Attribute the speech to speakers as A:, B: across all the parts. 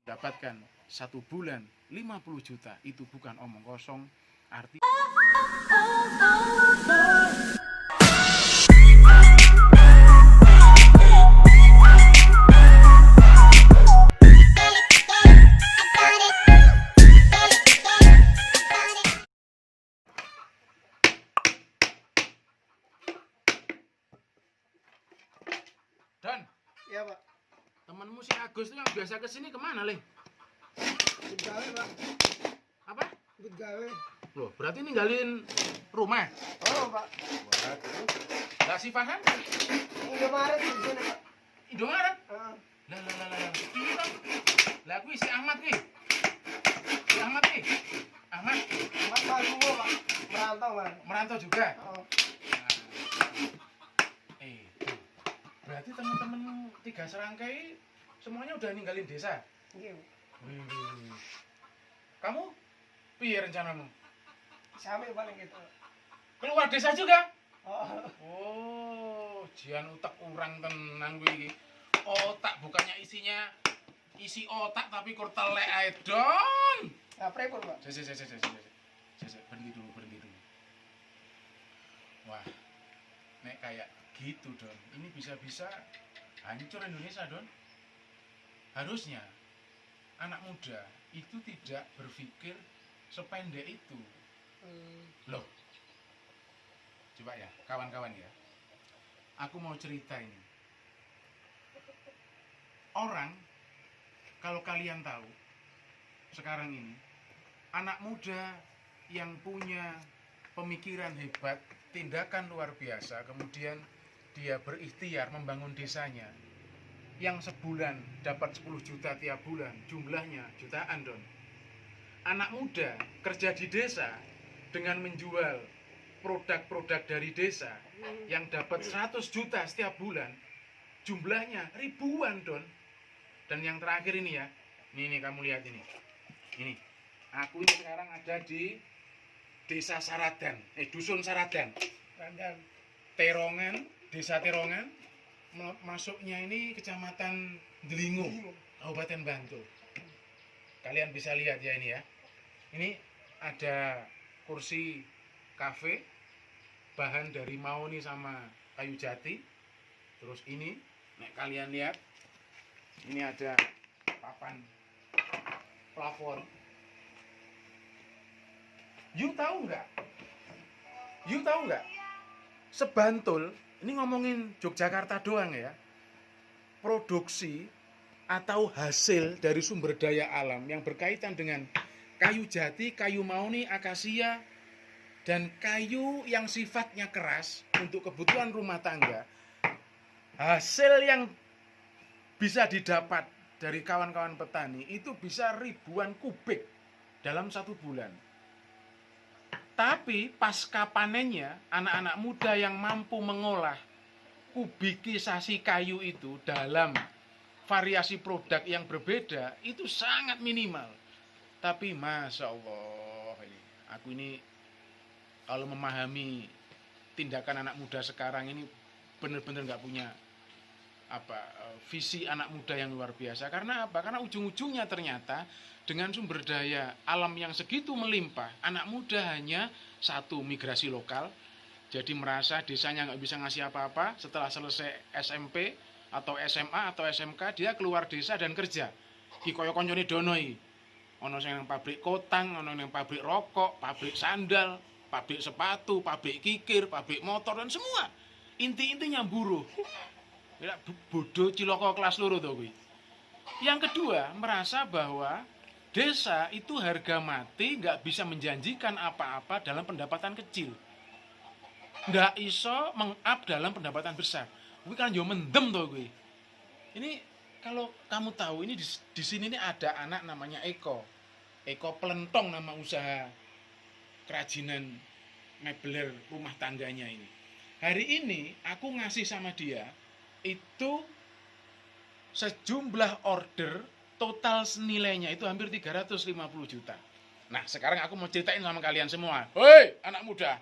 A: Dapatkan 1 bulan 50 juta itu bukan omong kosong. Arti Don,
B: Iya Pak,
A: temenmu si Agus itu yang biasa kesini kemana, Leng?
B: ikut gawe Pak,
A: Apa?
B: ikut gawe.
A: Loh, berarti ninggalin rumah?
B: Oh Pak,
A: Waduh. Lah si Farhan?
B: Indomaret di sini Pak.
A: Indomaret?
B: Ah,
A: Lah. Ini kan. Lah kuwi si Ahmad kuwi. Si Ahmad kuwi. Ahmad
B: Mas baru Pak, merantau Pak.
A: merantau juga.
B: Oh,
A: Tuh. Berarti teman-teman 3 serangkai semuanya udah ninggalin desa.
B: iya.
A: Wih. Kamu piye rencanamu?
B: Sampai paling gitu.
A: Keluar desa juga?
B: Oh,
A: Oh, jian utak urang tenan kuwi iki. Otak bukannya isi otak tapi kur telek ae, Don.
B: nah prepon Pak.
A: Sik. Berhenti dulu. Wah, nek kayak gitu, Don. Ini bisa-bisa hancur Indonesia, Don. Harusnya anak muda itu tidak berpikir sependek itu. Loh. Coba ya, kawan-kawan ya. Aku mau cerita ini. Orang, kalau kalian tahu, sekarang ini, anak muda yang punya pemikiran hebat, tindakan luar biasa, kemudian dia berikhtiar membangun desanya, yang sebulan dapat 10 juta tiap bulan, jumlahnya jutaan, Don. Anak muda kerja di desa dengan menjual produk-produk dari desa yang dapat 100 juta setiap bulan, jumlahnya ribuan, Don. Dan yang terakhir ini ya, ini kamu lihat ini. Ini, aku ini sekarang ada di desa Saradan, dusun Saradan,
B: Randan.
A: Terongan, desa Terongan. Masuknya ini kecamatan Delingo, Kabupaten Bantul. Kalian bisa lihat ya ini ya. Ini ada kursi kafe, bahan dari mahoni sama kayu jati. Terus ini, nek kalian lihat, ini ada papan plafon. You tahu nggak? Sebantul, ini ngomongin Yogyakarta doang ya. Produksi atau hasil dari sumber daya alam yang berkaitan dengan kayu jati, kayu mahoni, akasia, dan kayu yang sifatnya keras untuk kebutuhan rumah tangga. Hasil yang bisa didapat dari kawan-kawan petani itu bisa ribuan kubik dalam 1 bulan. Tapi pasca panennya, anak-anak muda yang mampu mengolah kubikisasi kayu itu dalam variasi produk yang berbeda itu sangat minimal. Tapi Masya Allah, aku ini kalau memahami tindakan anak muda sekarang ini benar-benar nggak punya visi anak muda yang luar biasa. Karena apa? Karena ujung-ujungnya ternyata dengan sumber daya alam yang segitu melimpah, anak muda hanya satu, migrasi lokal. Jadi merasa desanya nggak bisa ngasih apa-apa. Setelah selesai SMP atau SMA atau SMK, dia keluar desa dan kerja. Ki koyo koncone dono iki. Ono sing nang pabrik kotang, ono nang pabrik rokok, pabrik sandal, pabrik sepatu, pabrik kikir, pabrik motor, dan semua inti-intinya buruh. Ya, bodoh ciloko kelas loro to kuwi. Yang kedua, merasa bahwa desa itu harga mati, nggak bisa menjanjikan apa-apa dalam pendapatan kecil. Nggak iso meng-up dalam pendapatan besar. Kuwi kan yo mendem to kuwi. Ini kalau kamu tahu ini di sini ini ada anak namanya Eko. Eko Pelentong nama usaha kerajinan mebeler rumah tangganya ini. Hari ini aku ngasih sama dia itu sejumlah order total senilainya itu hampir 350 juta. Nah, sekarang aku mau ceritain sama kalian semua. Hei, anak muda,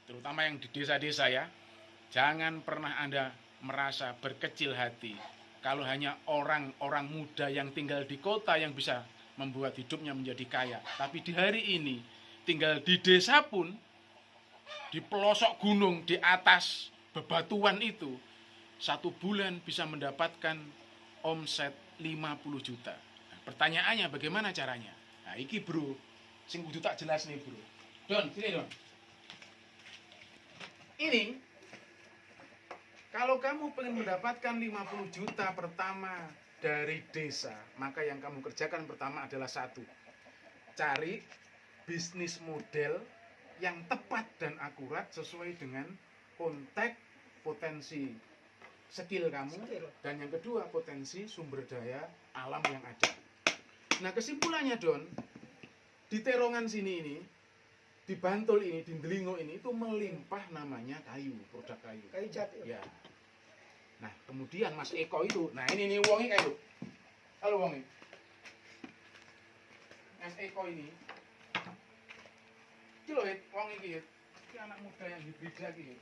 A: terutama yang di desa-desa ya, jangan pernah Anda merasa berkecil hati Kalau hanya orang-orang muda yang tinggal di kota yang bisa membuat hidupnya menjadi kaya. Tapi di hari ini, tinggal di desa pun, di pelosok gunung, di atas bebatuan itu, 1 bulan bisa mendapatkan omset 50 juta. Nah, pertanyaannya bagaimana caranya? Nah, iki bro, sing kudu tak jelas nih bro. Don, sini Don. Ini, kalau kamu pengen mendapatkan 50 juta pertama dari desa, maka yang kamu kerjakan pertama adalah satu. Cari bisnis model yang tepat dan akurat sesuai dengan konteks potensi skill kamu, dan yang kedua potensi sumber daya alam yang ada. Nah kesimpulannya Don, di Terongan sini ini, di Bantul ini, di Delingo ini itu melimpah namanya kayu, produk kayu.
B: Kayu jati.
A: Ya. Nah kemudian Mas Eko itu, nah ini wongi kayu. Halo wongi. Mas Eko ini, iki lho wong iki, iki anak muda yang hibrida iki.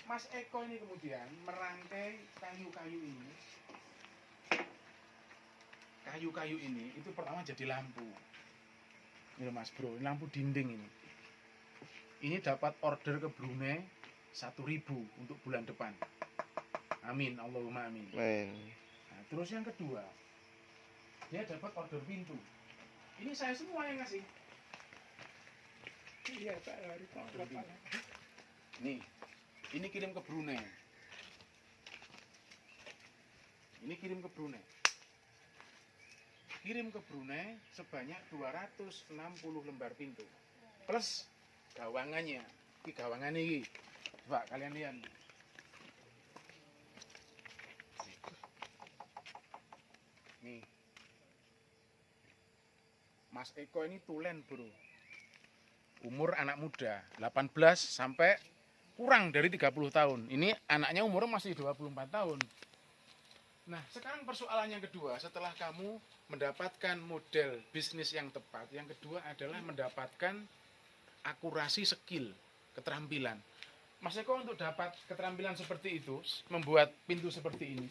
A: Mas Eko ini kemudian merangkai kayu-kayu ini. Kayu-kayu ini itu pertama jadi lampu. Ini Mas Bro, ini lampu dinding ini. Ini dapat order ke Brunei 1.000 untuk bulan depan. Amin, Allahumma amin.
C: Amin.
A: Nah, terus yang kedua, dia dapat order pintu. Ini saya semua yang ngasih.
B: Iya, Pak. Dari Bapak.
A: Nih, ini kirim ke Brunei. Ini kirim ke Brunei. Kirim ke Brunei sebanyak 260 lembar pintu. Plus gawangannya. Ini gawangannya ini. Coba kalian lihat. Nih. Mas Eko ini tulen, bro. Umur anak muda, 18 sampai kurang dari 30 tahun. Ini anaknya umurnya masih 24 tahun. Nah, sekarang persoalan yang kedua, setelah kamu mendapatkan model bisnis yang tepat, yang kedua adalah mendapatkan akurasi skill, keterampilan. Mas Eko untuk dapat keterampilan seperti itu, membuat pintu seperti ini,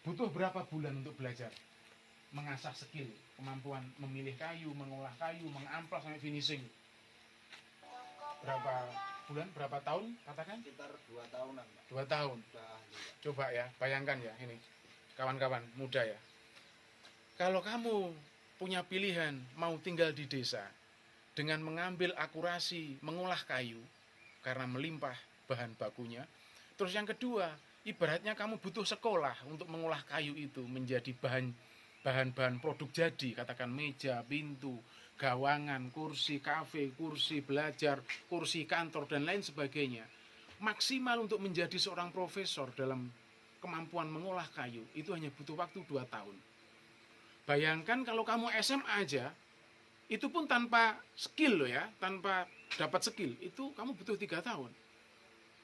A: butuh berapa bulan untuk belajar? Mengasah skill, kemampuan memilih kayu, mengolah kayu, mengamplas sampai finishing. Berapa bulan, berapa tahun katakan?
D: Sekitar 2 tahunan, Pak.
A: 2 tahun.
D: Sudah,
A: Coba ya, bayangkan ya ini, kawan-kawan muda ya. Kalau kamu punya pilihan mau tinggal di desa dengan mengambil akurasi mengolah kayu karena melimpah bahan bakunya. Terus yang kedua, ibaratnya kamu butuh sekolah untuk mengolah kayu itu menjadi bahan-bahan produk jadi, katakan meja, pintu, gawangan, kursi kafe, kursi belajar, kursi kantor dan lain sebagainya. Maksimal untuk menjadi seorang profesor dalam kemampuan mengolah kayu itu hanya butuh waktu 2 tahun. Bayangkan kalau kamu SMA aja, itu pun tanpa skill loh ya, tanpa dapat skill, itu kamu butuh 3 tahun.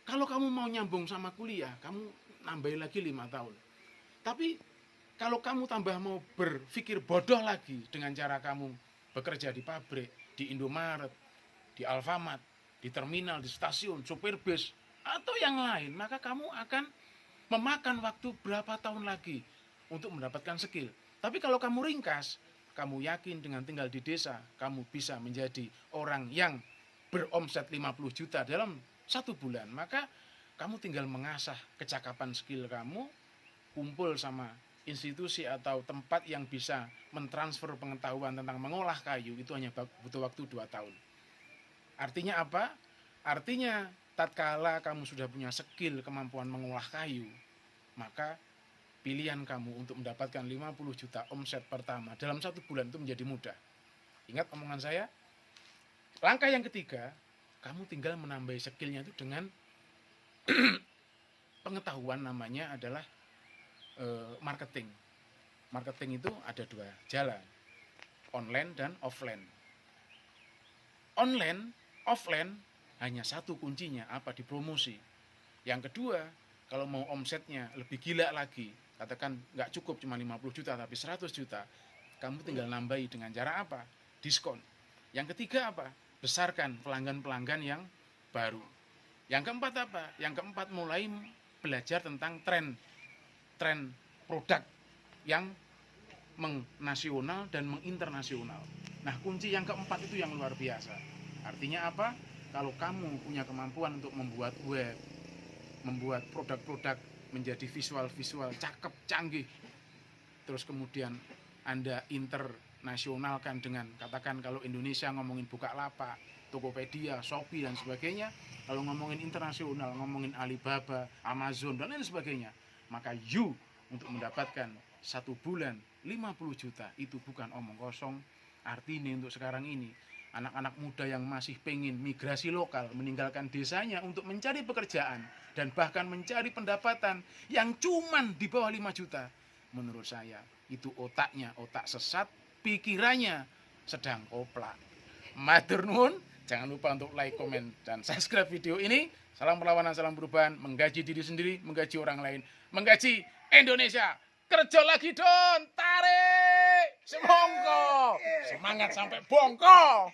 A: Kalau kamu mau nyambung sama kuliah, kamu nambahin lagi 5 tahun. Tapi kalau kamu tambah mau berpikir bodoh lagi dengan cara kamu bekerja di pabrik, di Indomaret, di Alfamart, di terminal, di stasiun, supir bis, atau yang lain, maka kamu akan memakan waktu berapa tahun lagi untuk mendapatkan skill. Tapi kalau kamu ringkas, kamu yakin dengan tinggal di desa, kamu bisa menjadi orang yang beromset 50 juta dalam 1 bulan. Maka kamu tinggal mengasah kecakapan skill kamu, kumpul sama institusi atau tempat yang bisa mentransfer pengetahuan tentang mengolah kayu, itu hanya butuh waktu 2 tahun. Artinya apa? Artinya tatkala kamu sudah punya skill kemampuan mengolah kayu, maka pilihan kamu untuk mendapatkan 50 juta omset pertama dalam 1 bulan itu menjadi mudah. Ingat omongan saya? Langkah yang ketiga, kamu tinggal menambah skillnya itu dengan pengetahuan, namanya adalah marketing. Marketing itu ada 2 jalan, online dan offline. Online, offline hanya 1 kuncinya, apa? Dipromosi. Yang kedua, kalau mau omsetnya lebih gila lagi, katakan nggak cukup cuma 50 juta tapi 100 juta, kamu tinggal nambahi dengan cara apa? Diskon. Yang ketiga apa? Besarkan pelanggan-pelanggan yang baru. Yang keempat apa? Yang keempat mulai belajar tentang tren tren produk yang mengnasional dan menginternasional. Nah, kunci yang keempat itu yang luar biasa. Artinya apa? Kalau kamu punya kemampuan untuk membuat web, membuat produk-produk menjadi visual-visual cakep, canggih, terus kemudian Anda internasionalkan dengan, katakan kalau Indonesia ngomongin Bukalapak, Tokopedia, Shopee dan sebagainya, kalau ngomongin internasional, ngomongin Alibaba, Amazon dan lain sebagainya, maka you untuk mendapatkan 1 bulan 50 juta itu bukan omong kosong. Artinya untuk sekarang ini anak-anak muda yang masih pengen migrasi lokal, meninggalkan desanya untuk mencari pekerjaan dan bahkan mencari pendapatan yang cuman di bawah 5 juta, menurut saya itu otaknya otak sesat, pikirannya sedang oplak. Matur nuwun, jangan lupa untuk like, komen, dan subscribe video ini. Salam perlawanan, salam perubahan, menggaji diri sendiri, menggaji orang lain, menggaji Indonesia. Kerja lagi Don, tarik, semongko, semangat sampai bongko.